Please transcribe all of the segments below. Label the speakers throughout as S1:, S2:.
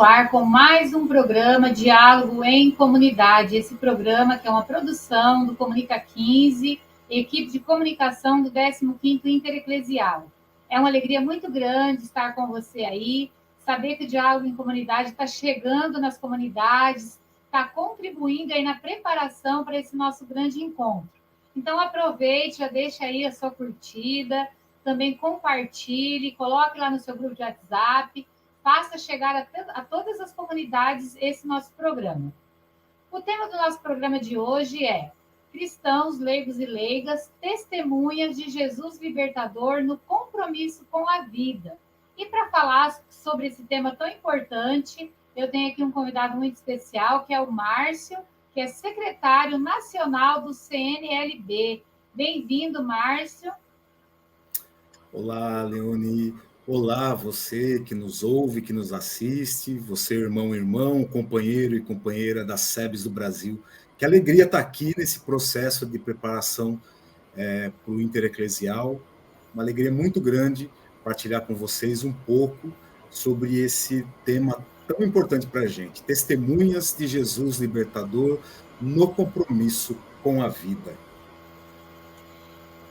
S1: no ar com mais um programa Diálogo em Comunidade. Esse programa que é uma produção do Comunica 15, equipe de comunicação do 15º Intereclesial. É uma alegria muito grande estar com você aí, saber que o Diálogo em Comunidade está chegando nas comunidades, está contribuindo aí na preparação para esse nosso grande encontro. Então aproveite, já deixa aí a sua curtida, também compartilhe, coloque lá no seu grupo de WhatsApp, faça chegar a todas as comunidades esse nosso programa. O tema do nosso programa de hoje é Cristãos, leigos e leigas, testemunhas de Jesus libertador no compromisso com a vida. E para falar sobre esse tema tão importante, eu tenho aqui um convidado muito especial, que é o Márcio, que é secretário nacional do CNLB. Bem-vindo, Márcio.
S2: Olá, Leone. Olá, você que nos ouve, que nos assiste, você, irmão, companheiro e companheira das SEBs do Brasil. Que alegria estar aqui nesse processo de preparação para o Intereclesial. Uma alegria muito grande partilhar com vocês um pouco sobre esse tema tão importante para a gente. Testemunhas de Jesus libertador no compromisso com a vida.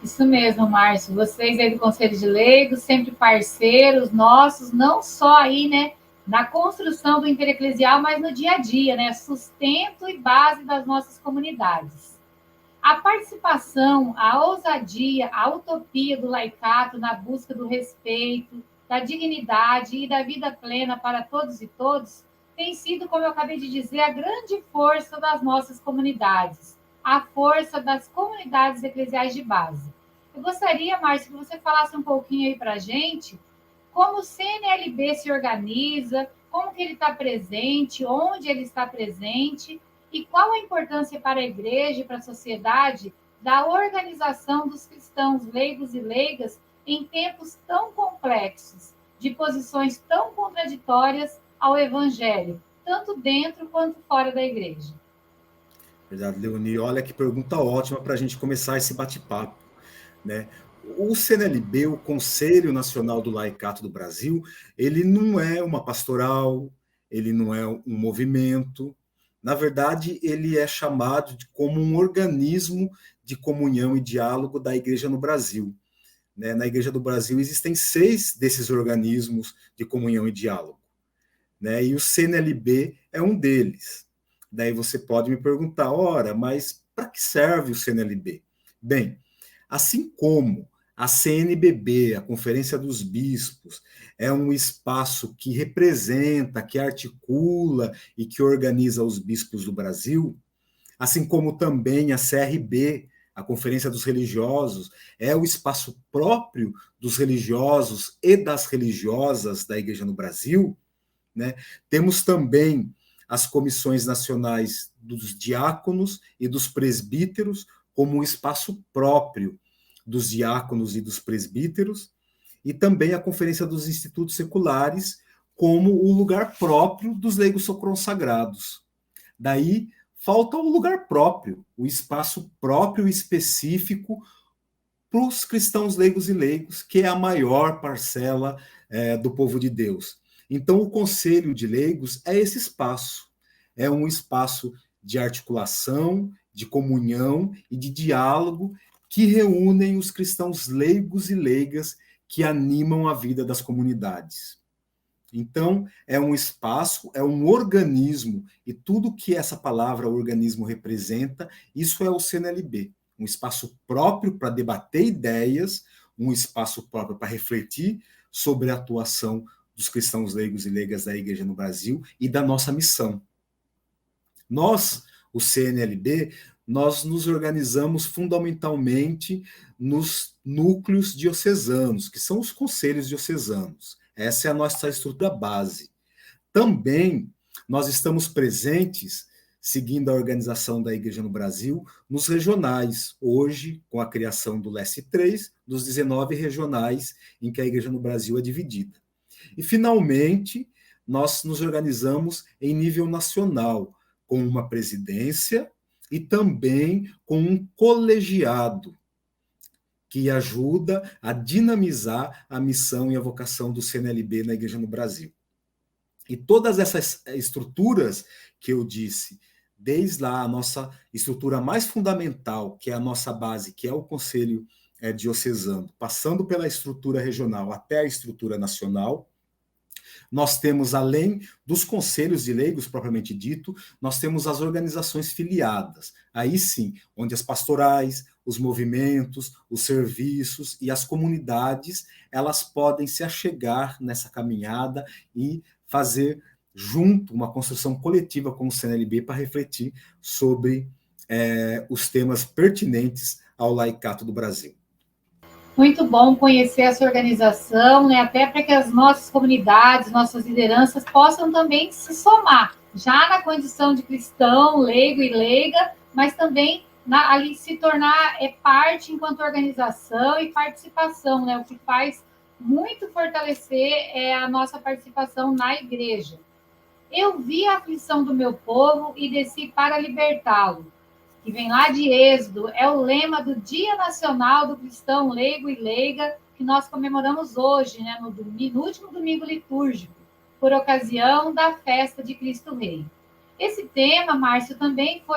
S1: Isso mesmo, Márcio. Vocês aí do Conselho de Leigos, sempre parceiros nossos, não só aí, né, na construção do intereclesial, mas no dia a dia, né, sustento e base das nossas comunidades. A participação, a ousadia, a utopia do laicato na busca do respeito, da dignidade e da vida plena para todos e todos tem sido, como eu acabei de dizer, a grande força das nossas comunidades, a força das comunidades eclesiais de base. Eu gostaria, Márcio, que você falasse um pouquinho aí para a gente como o CNLB se organiza, como que ele está presente, onde ele está presente e qual a importância para a igreja e para a sociedade da organização dos cristãos leigos e leigas em tempos tão complexos, de posições tão contraditórias ao evangelho, tanto dentro quanto fora da igreja.
S2: Verdade, Leoni. Olha que pergunta ótima para a gente começar esse bate-papo, né? O CNLB, o Conselho Nacional do Laicato do Brasil, ele não é uma pastoral, ele não é um movimento. Na verdade, ele é chamado como um organismo de comunhão e diálogo da Igreja no Brasil. Né? Na Igreja do Brasil existem 6 desses organismos de comunhão e diálogo. Né? E o CNLB é um deles. Daí você pode me perguntar, ora, mas para que serve o CNLB? Bem, assim como a CNBB, a Conferência dos Bispos, é um espaço que representa, que articula e que organiza os bispos do Brasil, assim como também a CRB, a Conferência dos Religiosos, é o espaço próprio dos religiosos e das religiosas da Igreja no Brasil, né? Temos também as comissões nacionais dos diáconos e dos presbíteros como um espaço próprio dos diáconos e dos presbíteros, e também a Conferência dos Institutos Seculares como o lugar próprio dos leigos consagrados. Daí falta o lugar próprio, o espaço próprio e específico para os cristãos leigos e leigos, que é a maior parcela do povo de Deus. Então, o Conselho de Leigos é esse espaço. É um espaço de articulação, de comunhão e de diálogo que reúnem os cristãos leigos e leigas que animam a vida das comunidades. Então, é um espaço, é um organismo, e tudo que essa palavra organismo representa, isso é o CNLB. Um espaço próprio para debater ideias, um espaço próprio para refletir sobre a atuação dos cristãos leigos e leigas da Igreja no Brasil e da nossa missão. Nós, o CNLB, nós nos organizamos fundamentalmente nos núcleos diocesanos, que são os conselhos diocesanos. Essa é a nossa estrutura base. Também nós estamos presentes, seguindo a organização da Igreja no Brasil, nos regionais. Hoje, com a criação do LES3, dos 19 regionais em que a Igreja no Brasil é dividida. E, finalmente, nós nos organizamos em nível nacional, com uma presidência e também com um colegiado, que ajuda a dinamizar a missão e a vocação do CNLB na Igreja no Brasil. E todas essas estruturas que eu disse, desde lá a nossa estrutura mais fundamental, que é a nossa base, que é o Conselho Diocesano, passando pela estrutura regional até a estrutura nacional, nós temos, além dos conselhos de leigos, propriamente dito, nós temos as organizações filiadas. Aí sim, onde as pastorais, os movimentos, os serviços e as comunidades, elas podem se achegar nessa caminhada e fazer junto uma construção coletiva com o CNLB para refletir sobre os temas pertinentes ao laicato do Brasil.
S1: Muito bom conhecer essa organização, né? Até para que as nossas comunidades, nossas lideranças possam também se somar, já na condição de cristão, leigo e leiga, mas também ali se tornar parte enquanto organização e participação, né? O que faz muito fortalecer a nossa participação na igreja. Eu vi a aflição do meu povo e desci para libertá-lo, que vem lá de Êxodo, é o lema do Dia Nacional do Cristão Leigo e Leiga, que nós comemoramos hoje, né, no último domingo litúrgico, por ocasião da festa de Cristo Rei. Esse tema, Márcio,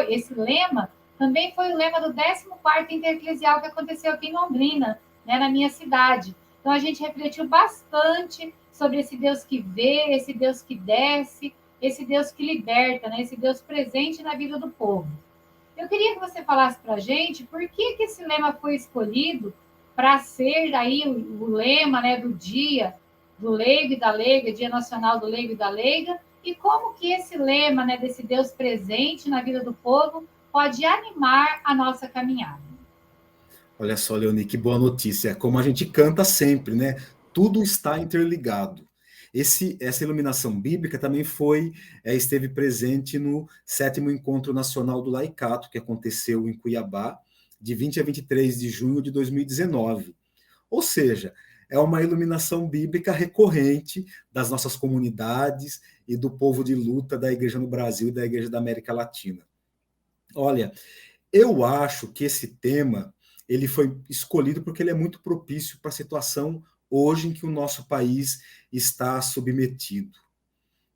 S1: esse lema também foi o lema do 14º Intereclesial que aconteceu aqui em Londrina, né, na minha cidade. Então, a gente refletiu bastante sobre esse Deus que vê, esse Deus que desce, esse Deus que liberta, né, esse Deus presente na vida do povo. Eu queria que você falasse para a gente por que esse lema foi escolhido para ser aí o lema, né, do dia do leigo e da leiga, Dia Nacional do Leigo e da Leiga, e como que esse lema, né, desse Deus presente na vida do povo pode animar a nossa caminhada.
S2: Olha só, Leoni, que boa notícia. Como a gente canta sempre, né? Tudo está interligado. Essa iluminação bíblica também esteve presente no 7º Encontro Nacional do Laicato, que aconteceu em Cuiabá, de 20 a 23 de junho de 2019. Ou seja, é uma iluminação bíblica recorrente das nossas comunidades e do povo de luta da Igreja no Brasil e da Igreja da América Latina. Olha, eu acho que esse tema ele foi escolhido porque ele é muito propício para a situação hoje em que o nosso país está submetido,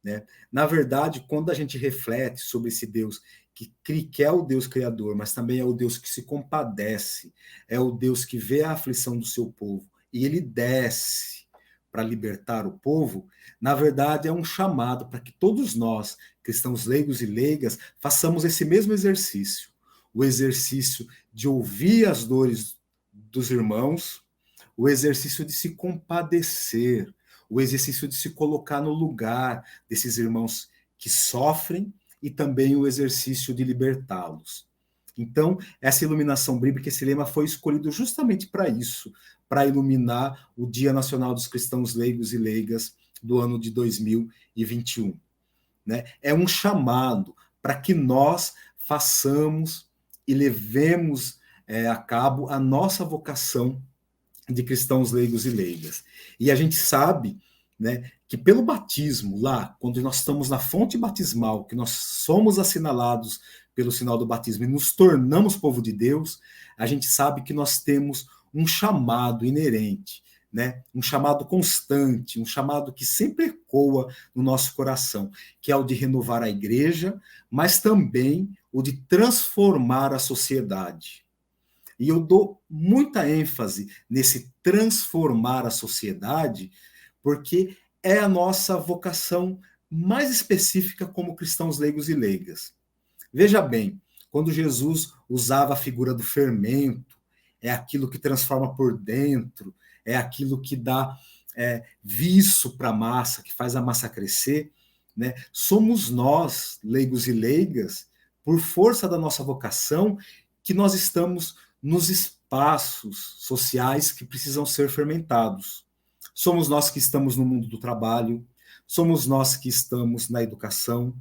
S2: né? Na verdade, quando a gente reflete sobre esse Deus que é o Deus criador, mas também é o Deus que se compadece, é o Deus que vê a aflição do seu povo e ele desce para libertar o povo, na verdade é um chamado para que todos nós, cristãos leigos e leigas, façamos esse mesmo exercício, o exercício de ouvir as dores dos irmãos, o exercício de se compadecer, o exercício de se colocar no lugar desses irmãos que sofrem e também o exercício de libertá-los. Então, essa iluminação bíblica, esse lema foi escolhido justamente para isso, para iluminar o Dia Nacional dos Cristãos Leigos e Leigas do ano de 2021. Né? É um chamado para que nós façamos e levemos a cabo a nossa vocação de cristãos leigos e leigas. E a gente sabe, né, que pelo batismo, lá, quando nós estamos na fonte batismal, que nós somos assinalados pelo sinal do batismo e nos tornamos povo de Deus, a gente sabe que nós temos um chamado inerente, né, um chamado constante, um chamado que sempre ecoa no nosso coração, que é o de renovar a igreja, mas também o de transformar a sociedade. E eu dou muita ênfase nesse transformar a sociedade, porque é a nossa vocação mais específica como cristãos leigos e leigas. Veja bem, quando Jesus usava a figura do fermento, é aquilo que transforma por dentro, é aquilo que dá viço para a massa, que faz a massa crescer, né? Somos nós, leigos e leigas, por força da nossa vocação, que nós estamos nos espaços sociais que precisam ser fermentados. Somos nós que estamos no mundo do trabalho, somos nós que estamos na educação,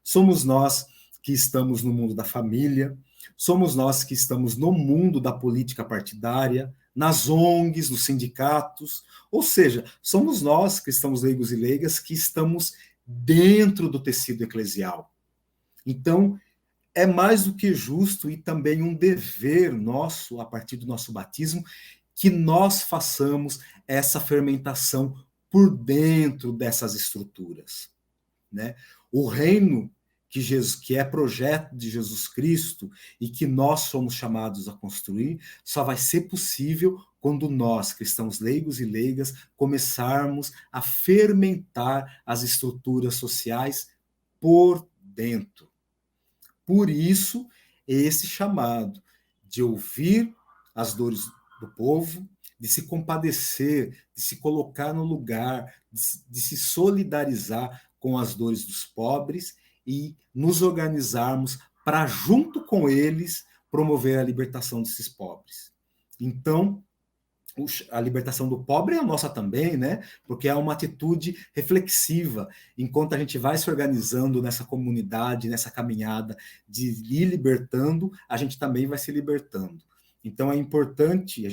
S2: somos nós que estamos no mundo da família, somos nós que estamos no mundo da política partidária, nas ONGs, nos sindicatos, ou seja, somos nós, cristãos leigos e leigas, que estamos dentro do tecido eclesial. Então, é mais do que justo e também um dever nosso, a partir do nosso batismo, que nós façamos essa fermentação por dentro dessas estruturas. né? O reino que é projeto de Jesus Cristo e que nós somos chamados a construir, só vai ser possível quando nós, cristãos leigos e leigas, começarmos a fermentar as estruturas sociais por dentro. Por isso, esse chamado de ouvir as dores do povo, de se compadecer, de se colocar no lugar, de se solidarizar com as dores dos pobres e nos organizarmos para, junto com eles, promover a libertação desses pobres. Então, a libertação do pobre é a nossa também, né? Porque é uma atitude reflexiva. Enquanto a gente vai se organizando nessa comunidade, nessa caminhada de ir libertando, a gente também vai se libertando. Então é importante,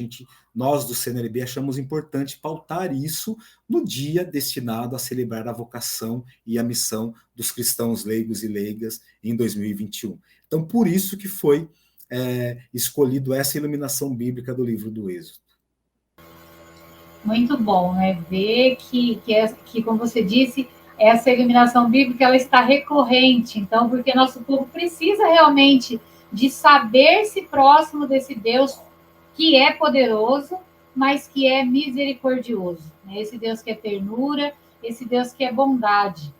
S2: nós do CNLB achamos importante pautar isso no dia destinado a celebrar a vocação e a missão dos cristãos leigos e leigas em 2021. Então por isso que foi escolhido essa iluminação bíblica do livro do Êxodo.
S1: Muito bom, né? Ver que, como você disse, essa iluminação bíblica ela está recorrente. Então, porque nosso povo precisa realmente de saber-se próximo desse Deus que é poderoso, mas que é misericordioso. Né? Esse Deus que é ternura, esse Deus que é bondade.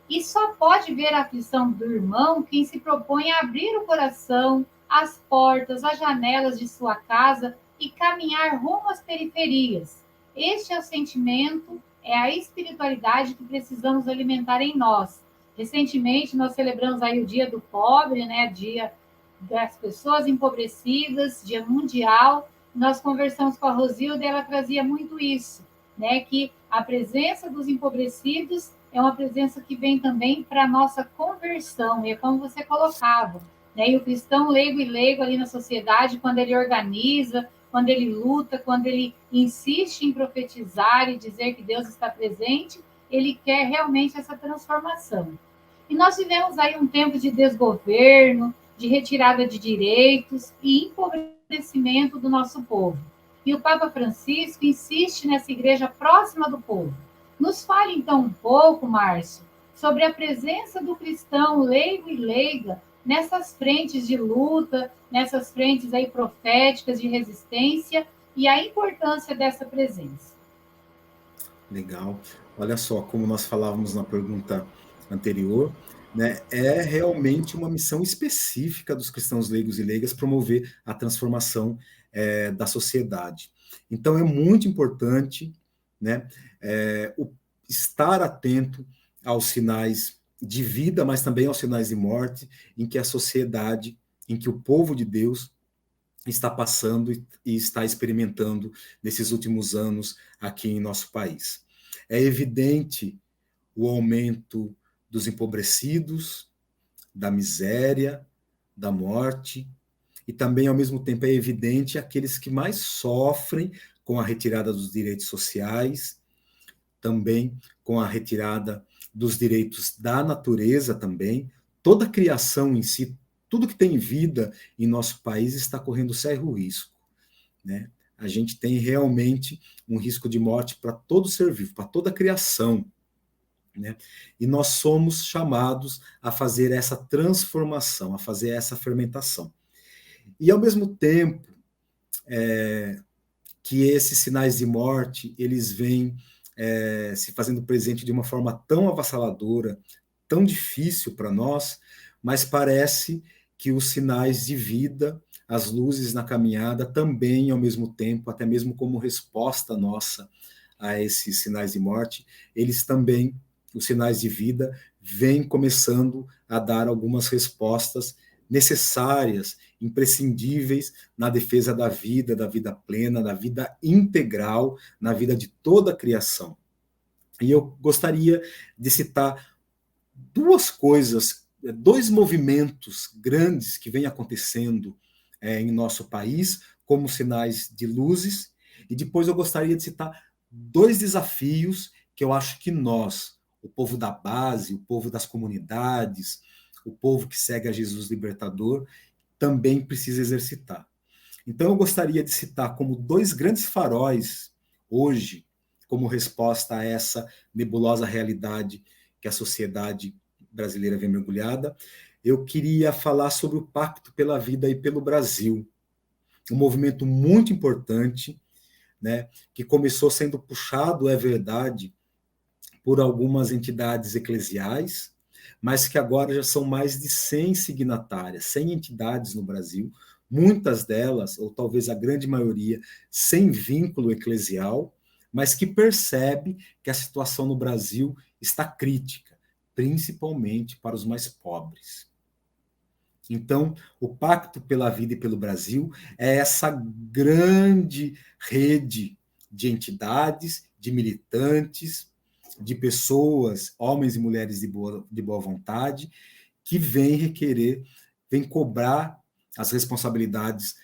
S1: E só pode ver a aflição do irmão quem se propõe a abrir o coração, as portas, as janelas de sua casa e caminhar rumo às periferias. Este é o sentimento, é a espiritualidade que precisamos alimentar em nós. Recentemente, nós celebramos aí o Dia do Pobre, né? Dia das Pessoas Empobrecidas, Dia Mundial. Nós conversamos com a Rosilda e ela trazia muito isso, né? Que a presença dos empobrecidos é uma presença que vem também para a nossa conversão, e é como você colocava, né? E o cristão leigo e leigo ali na sociedade, quando ele organiza, quando ele luta, quando ele insiste em profetizar e dizer que Deus está presente, ele quer realmente essa transformação. E nós vivemos aí um tempo de desgoverno, de retirada de direitos e empobrecimento do nosso povo. E o Papa Francisco insiste nessa igreja próxima do povo. Nos fale então um pouco, Márcio, sobre a presença do cristão leigo e leiga nessas frentes de luta, nessas frentes aí proféticas de resistência e a importância dessa presença.
S2: Legal. Olha só, como nós falávamos na pergunta anterior, né, é realmente uma missão específica dos cristãos leigos e leigas promover a transformação da sociedade. Então é muito importante, né, estar atento aos sinais de vida, mas também aos sinais de morte em que a sociedade, em que o povo de Deus está passando e está experimentando nesses últimos anos aqui em nosso país. É evidente o aumento dos empobrecidos, da miséria, da morte, e também, ao mesmo tempo, é evidente aqueles que mais sofrem com a retirada dos direitos sociais, também com a retirada dos direitos da natureza também. Toda a criação em si, tudo que tem vida em nosso país está correndo sério risco, né? A gente tem realmente um risco de morte para todo ser vivo, para toda a criação, né? E nós somos chamados a fazer essa transformação, a fazer essa fermentação. E, ao mesmo tempo que esses sinais de morte, eles vêm se fazendo presente de uma forma tão avassaladora, tão difícil para nós, mas parece que os sinais de vida, as luzes na caminhada, também, ao mesmo tempo, até mesmo como resposta nossa a esses sinais de morte, eles também, os sinais de vida, vêm começando a dar algumas respostas necessárias, imprescindíveis na defesa da vida plena, da vida integral, na vida de toda a criação. E eu gostaria de citar duas coisas, dois movimentos grandes que vêm acontecendo em nosso país, como sinais de luzes, e depois eu gostaria de citar dois desafios que eu acho que nós, o povo da base, o povo das comunidades, o povo que segue a Jesus Libertador, também precisa exercitar. Então eu gostaria de citar como dois grandes faróis hoje, como resposta a essa nebulosa realidade que a sociedade brasileira vem mergulhada, eu queria falar sobre o Pacto pela Vida e pelo Brasil, um movimento muito importante, né, que começou sendo puxado, é verdade, por algumas entidades eclesiais, mas que agora já são mais de 100 signatárias, 100 entidades no Brasil, muitas delas, ou talvez a grande maioria, sem vínculo eclesial, mas que percebe que a situação no Brasil está crítica, principalmente para os mais pobres. Então, o Pacto pela Vida e pelo Brasil é essa grande rede de entidades, de militantes, de pessoas, homens e mulheres de boa vontade, que vêm requerer, vêm cobrar as responsabilidades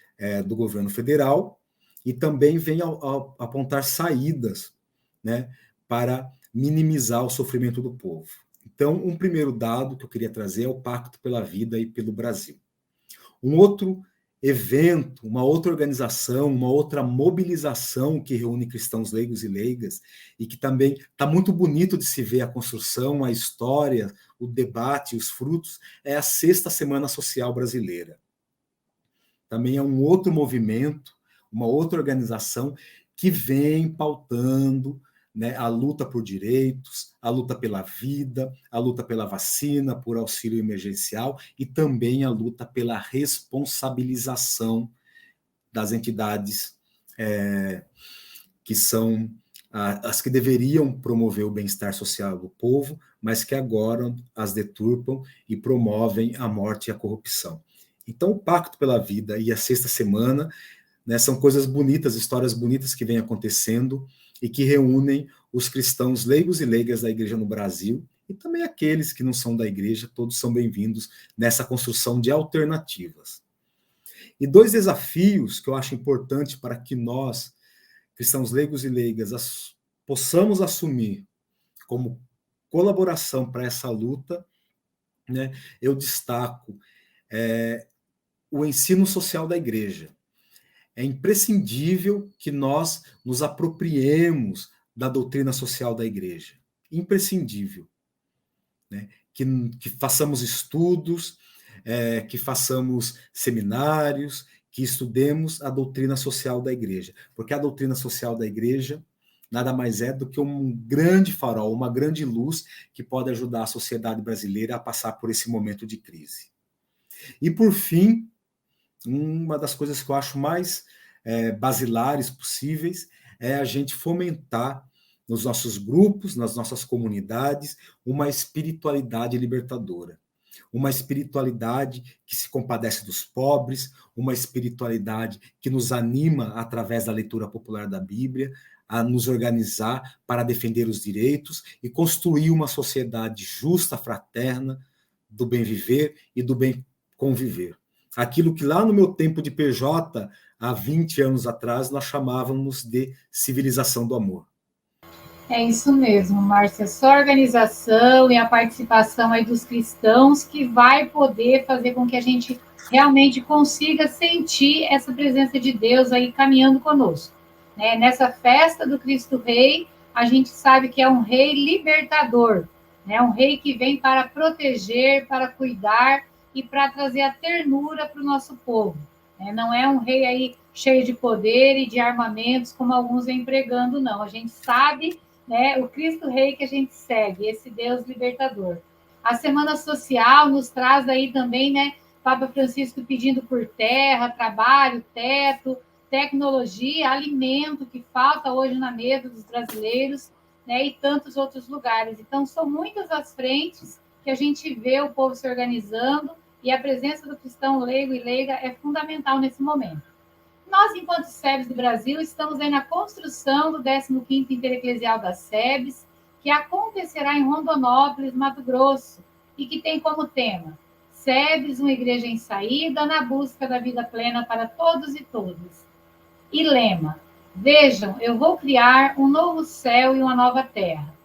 S2: do governo federal e também vêm apontar saídas, né, para minimizar o sofrimento do povo. Então, um primeiro dado que eu queria trazer é o Pacto pela Vida e pelo Brasil. Um outro evento, uma outra organização, uma outra mobilização que reúne cristãos leigos e leigas, e que também está muito bonito de se ver a construção, a história, o debate, os frutos, é a Sexta Semana Social Brasileira. Também é um outro movimento, uma outra organização que vem pautando, né, a luta por direitos, a luta pela vida, a luta pela vacina, por auxílio emergencial e também a luta pela responsabilização das entidades que são as que deveriam promover o bem-estar social do povo, mas que agora as deturpam e promovem a morte e a corrupção. Então, o Pacto pela Vida e a Sexta Semana, né, são coisas bonitas, histórias bonitas que vêm acontecendo e que reúnem os cristãos leigos e leigas da igreja no Brasil e também aqueles que não são da igreja, todos são bem-vindos nessa construção de alternativas. E dois desafios que eu acho importante para que nós, cristãos leigos e leigas, possamos assumir como colaboração para essa luta, né, eu destaco o ensino social da igreja. É imprescindível que nós nos apropriemos da doutrina social da igreja. Imprescindível. Né? Que façamos estudos, que façamos seminários, que estudemos a doutrina social da igreja. Porque a doutrina social da igreja nada mais é do que um grande farol, uma grande luz que pode ajudar a sociedade brasileira a passar por esse momento de crise. E, por fim, uma das coisas que eu acho mais basilares possíveis é a gente fomentar nos nossos grupos, nas nossas comunidades, uma espiritualidade libertadora. Uma espiritualidade que se compadece dos pobres, uma espiritualidade que nos anima, através da leitura popular da Bíblia, a nos organizar para defender os direitos e construir uma sociedade justa, fraterna, do bem viver e do bem conviver. Aquilo que lá no meu tempo de PJ, há 20 anos atrás, nós chamávamos de civilização do amor.
S1: É isso mesmo, Márcia. Só a organização e a participação aí dos cristãos que vai poder fazer com que a gente realmente consiga sentir essa presença de Deus aí caminhando conosco. Né? Nessa festa do Cristo Rei, a gente sabe que é um rei libertador, né? Um rei que vem para proteger, para cuidar e para trazer a ternura para o nosso povo. Né? Não é um rei aí cheio de poder e de armamentos, como alguns vêm pregando, não. A gente sabe, né, o Cristo Rei que a gente segue, esse Deus libertador. A Semana Social nos traz aí também, né, Papa Francisco pedindo por terra, trabalho, teto, tecnologia, alimento que falta hoje na mesa dos brasileiros, né, e tantos outros lugares. Então, são muitas as frentes que a gente vê o povo se organizando e a presença do cristão leigo e leiga é fundamental nesse momento. Nós, enquanto SEBS do Brasil, estamos aí na construção do 15º Intereclesial das SEBS, que acontecerá em Rondonópolis, Mato Grosso, e que tem como tema SEBS, uma igreja em saída, na busca da vida plena para todos e todas. E lema: vejam, eu vou criar um novo céu e uma nova terra.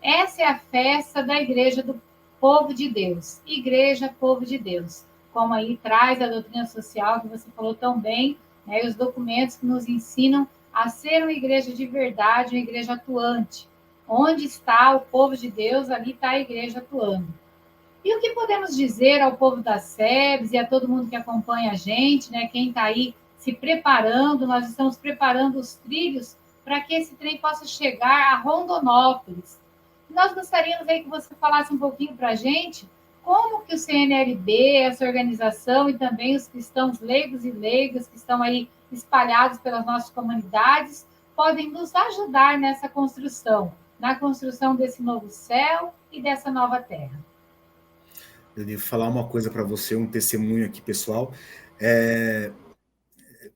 S1: Essa é a festa da igreja do povo de Deus, igreja, povo de Deus, como aí traz a doutrina social que você falou tão bem, né, e os documentos que nos ensinam a ser uma igreja de verdade, uma igreja atuante, Onde está o povo de Deus, ali está a igreja atuando. E o que podemos dizer ao povo das SEBs e a todo mundo que acompanha a gente, né? Quem está aí se preparando, nós estamos preparando os trilhos para que esse trem possa chegar a Rondonópolis. Nós gostaríamos aí que você falasse um pouquinho para a gente como que o CNLB, essa organização e também os cristãos leigos e leigas que estão aí espalhados pelas nossas comunidades podem nos ajudar nessa construção, na construção desse novo céu e dessa nova terra.
S2: Eu devo falar uma coisa para você, um testemunho aqui, pessoal.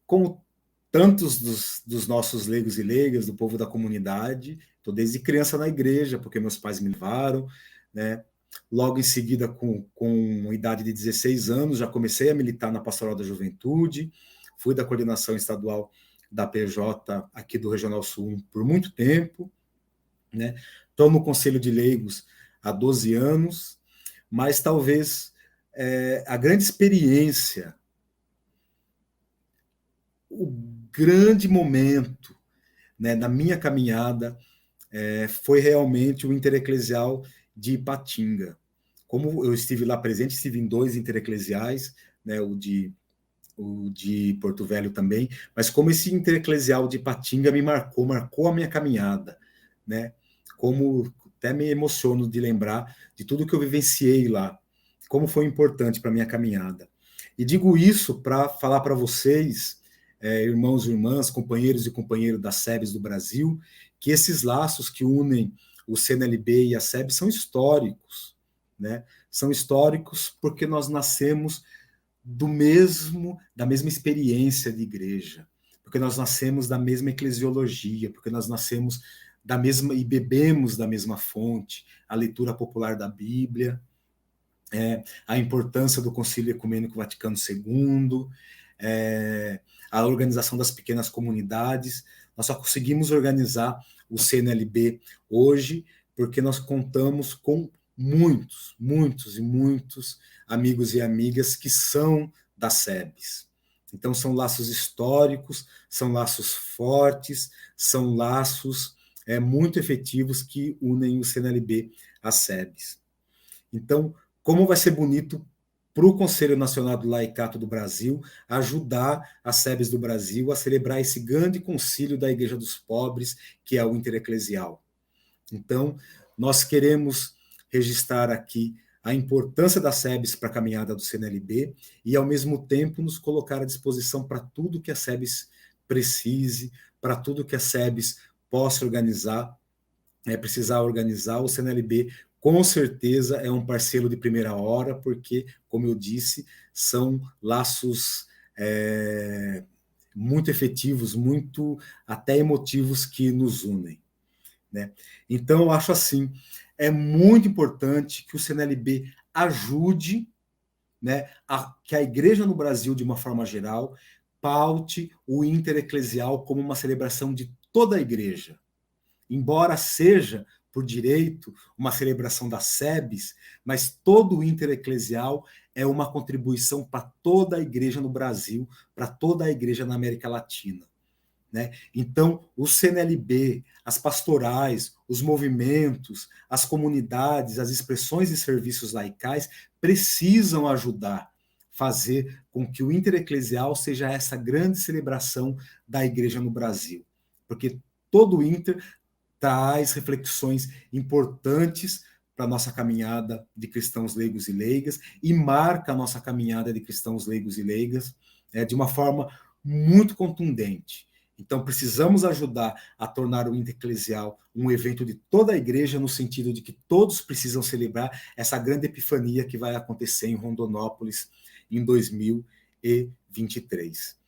S2: Como tantos dos nossos leigos e leigas, do povo da comunidade, estou desde criança na igreja, porque meus pais me levaram, né? Logo em seguida, com idade de 16 anos, já comecei a militar na Pastoral da Juventude, fui da coordenação estadual da PJ aqui do Regional Sul por muito tempo, né? Estou no Conselho de Leigos há 12 anos, mas talvez a grande experiência, o grande momento, né, na minha caminhada foi realmente o Intereclesial de Ipatinga. Como eu estive lá presente, estive em 2 intereclesiais, né, o de Porto Velho também, mas como esse Intereclesial de Ipatinga me marcou a minha caminhada, né? Como até me emociono de lembrar de tudo que eu vivenciei lá, como foi importante para a minha caminhada. E digo isso para falar para vocês, irmãos e irmãs, companheiros e companheiras das SEBs do Brasil, que esses laços que unem o CNLB e a SEB são históricos, né? São históricos porque nós nascemos da mesma experiência de igreja, porque nós nascemos da mesma eclesiologia, porque nós nascemos da mesma e bebemos da mesma fonte, a leitura popular da Bíblia, a importância do Concílio Ecumênico Vaticano II, a organização das pequenas comunidades. Nós só conseguimos organizar o CNLB hoje porque nós contamos com muitos amigos e amigas que são das SEBs. Então, são laços históricos, são laços fortes, são laços muito efetivos que unem o CNLB às SEBs. Então, como vai ser bonito para o Conselho Nacional do Laicato do Brasil ajudar as SEBs do Brasil a celebrar esse grande concílio da Igreja dos Pobres, que é o Intereclesial. Então, nós queremos registrar aqui a importância das SEBs para a caminhada do CNLB e, ao mesmo tempo, nos colocar à disposição para tudo que a SEBs precise, para tudo que a SEBs possa organizar, precisar organizar. O CNLB, com certeza, é um parceiro de primeira hora, porque, como eu disse, são laços muito efetivos, muito até emotivos que nos unem, né? Então, eu acho assim, é muito importante que o CNLB ajude, né, que a igreja no Brasil, de uma forma geral, paute o intereclesial como uma celebração de toda a igreja. Embora seja, por direito, uma celebração das SEBs, mas todo o intereclesial é uma contribuição para toda a igreja no Brasil, para toda a igreja na América Latina, né? Então, o CNLB, as pastorais, os movimentos, as comunidades, as expressões e serviços laicais precisam ajudar, fazer com que o intereclesial seja essa grande celebração da igreja no Brasil. Porque todo o inter traz reflexões importantes para a nossa caminhada de cristãos leigos e leigas e marca a nossa caminhada de cristãos leigos e leigas de uma forma muito contundente. Então, precisamos ajudar a tornar o Intereclesial um evento de toda a igreja, no sentido de que todos precisam celebrar essa grande epifania que vai acontecer em Rondonópolis em 2023.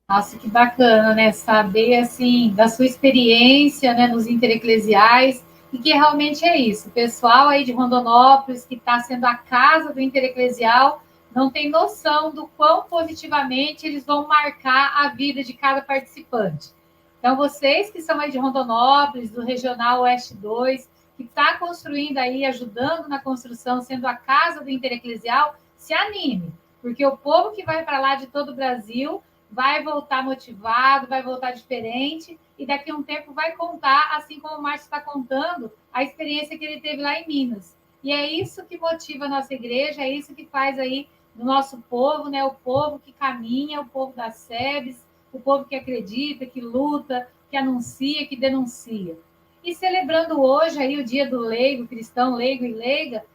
S1: Nossa, que bacana, né? Saber, assim, da sua experiência, né, nos intereclesiais, e que realmente é isso. O pessoal aí de Rondonópolis, que está sendo a casa do intereclesial, não tem noção do quão positivamente eles vão marcar a vida de cada participante. Então, vocês que são aí de Rondonópolis, do Regional Oeste 2, que está construindo aí, ajudando na construção, sendo a casa do intereclesial, se anime, porque o povo que vai para lá de todo o Brasil vai voltar motivado, vai voltar diferente, e daqui a um tempo vai contar, assim como o Márcio está contando, a experiência que ele teve lá em Minas. E é isso que motiva a nossa igreja, é isso que faz aí do nosso povo, né? O povo que caminha, o povo das SEBs, o povo que acredita, que luta, que anuncia, que denuncia. E celebrando hoje aí o dia do leigo, cristão, leigo e leiga,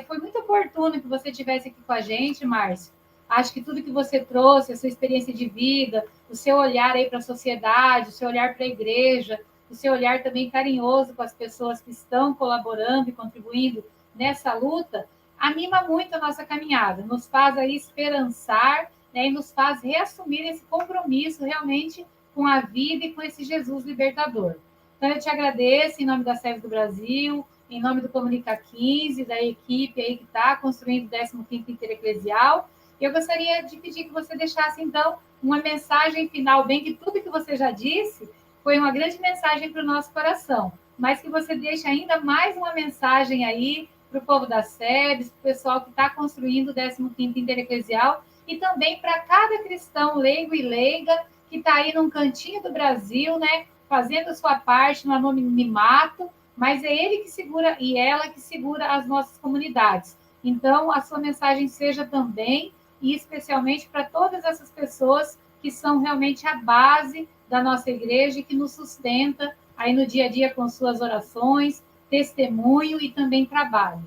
S1: foi muito oportuno que você estivesse aqui com a gente, Márcio. Acho que tudo que você trouxe, a sua experiência de vida, o seu olhar aí para a sociedade, o seu olhar para a igreja, o seu olhar também carinhoso com as pessoas que estão colaborando e contribuindo nessa luta, anima muito a nossa caminhada, nos faz aí esperançar, né, e nos faz reassumir esse compromisso realmente com a vida e com esse Jesus libertador. Então, eu te agradeço em nome da SEBs do Brasil, em nome do Comunica 15, da equipe aí que está construindo o 15º Intereclesial. Eu gostaria de pedir que você deixasse, então, uma mensagem final, bem que tudo que você já disse foi uma grande mensagem para o nosso coração, mas que você deixe ainda mais uma mensagem aí para o povo da SEBs, para o pessoal que está construindo o 15º Intereclesial, e também para cada cristão leigo e leiga que está aí num cantinho do Brasil, né, fazendo a sua parte no anonimato, mas é ele que segura e ela que segura as nossas comunidades. Então, a sua mensagem seja também e especialmente para todas essas pessoas que são realmente a base da nossa igreja e que nos sustenta aí no dia a dia com suas orações, testemunho e também trabalho.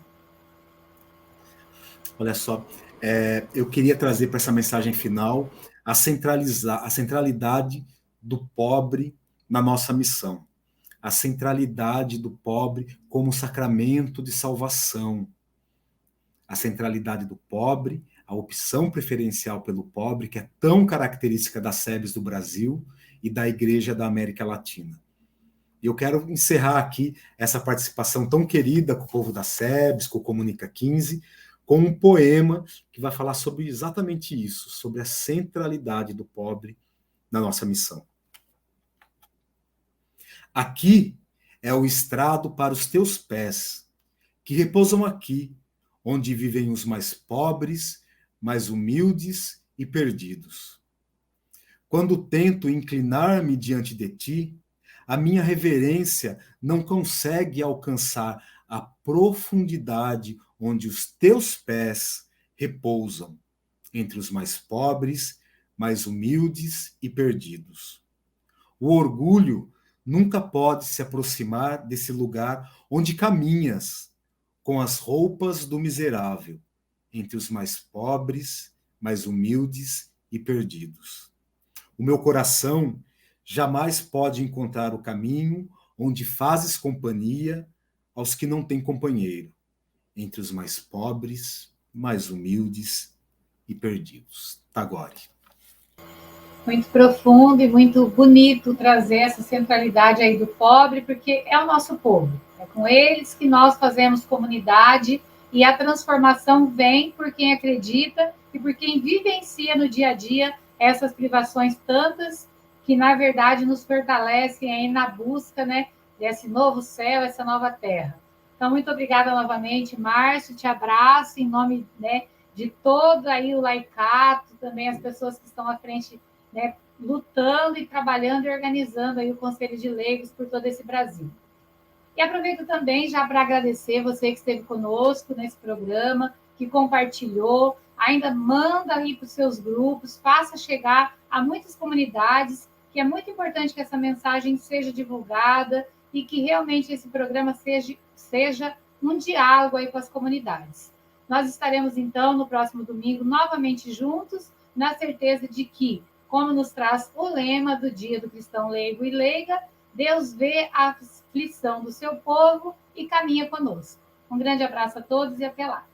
S2: Olha só, eu queria trazer para essa mensagem final a centralidade do pobre na nossa missão, a centralidade do pobre como sacramento de salvação, a centralidade do pobre, a opção preferencial pelo pobre, que é tão característica das SEBs do Brasil e da Igreja da América Latina. E eu quero encerrar aqui essa participação tão querida com o povo das SEBs, com o Comunica 15, com um poema que vai falar sobre exatamente isso, sobre a centralidade do pobre na nossa missão. Aqui é o estrado para os teus pés, que repousam aqui, onde vivem os mais pobres, mais humildes e perdidos. Quando tento inclinar-me diante de ti, a minha reverência não consegue alcançar a profundidade onde os teus pés repousam, entre os mais pobres, mais humildes e perdidos. O orgulho nunca pode se aproximar desse lugar onde caminhas com as roupas do miserável, entre os mais pobres, mais humildes e perdidos. O meu coração jamais pode encontrar o caminho onde fazes companhia aos que não têm companheiro, entre os mais pobres, mais humildes e perdidos. Tagore.
S1: Muito profundo e muito bonito trazer essa centralidade aí do pobre, porque é o nosso povo. É com eles que nós fazemos comunidade e a transformação vem por quem acredita e por quem vivencia no dia a dia essas privações tantas que, na verdade, nos fortalecem aí na busca, né, desse novo céu, essa nova terra. Então, muito obrigada novamente, Márcio, te abraço em nome, né, de todo aí o laicato, também as pessoas que estão à frente, né, lutando e trabalhando e organizando aí o Conselho de Leigos por todo esse Brasil. E aproveito também já para agradecer você que esteve conosco nesse programa, que compartilhou, ainda manda aí para os seus grupos, faça chegar a muitas comunidades, que é muito importante que essa mensagem seja divulgada e que realmente esse programa seja um diálogo aí com as comunidades. Nós estaremos, então, no próximo domingo, novamente juntos, na certeza de que, como nos traz o lema do Dia do Cristão Leigo e Leiga, Deus vê a aflição do seu povo e caminha conosco. Um grande abraço a todos e até lá.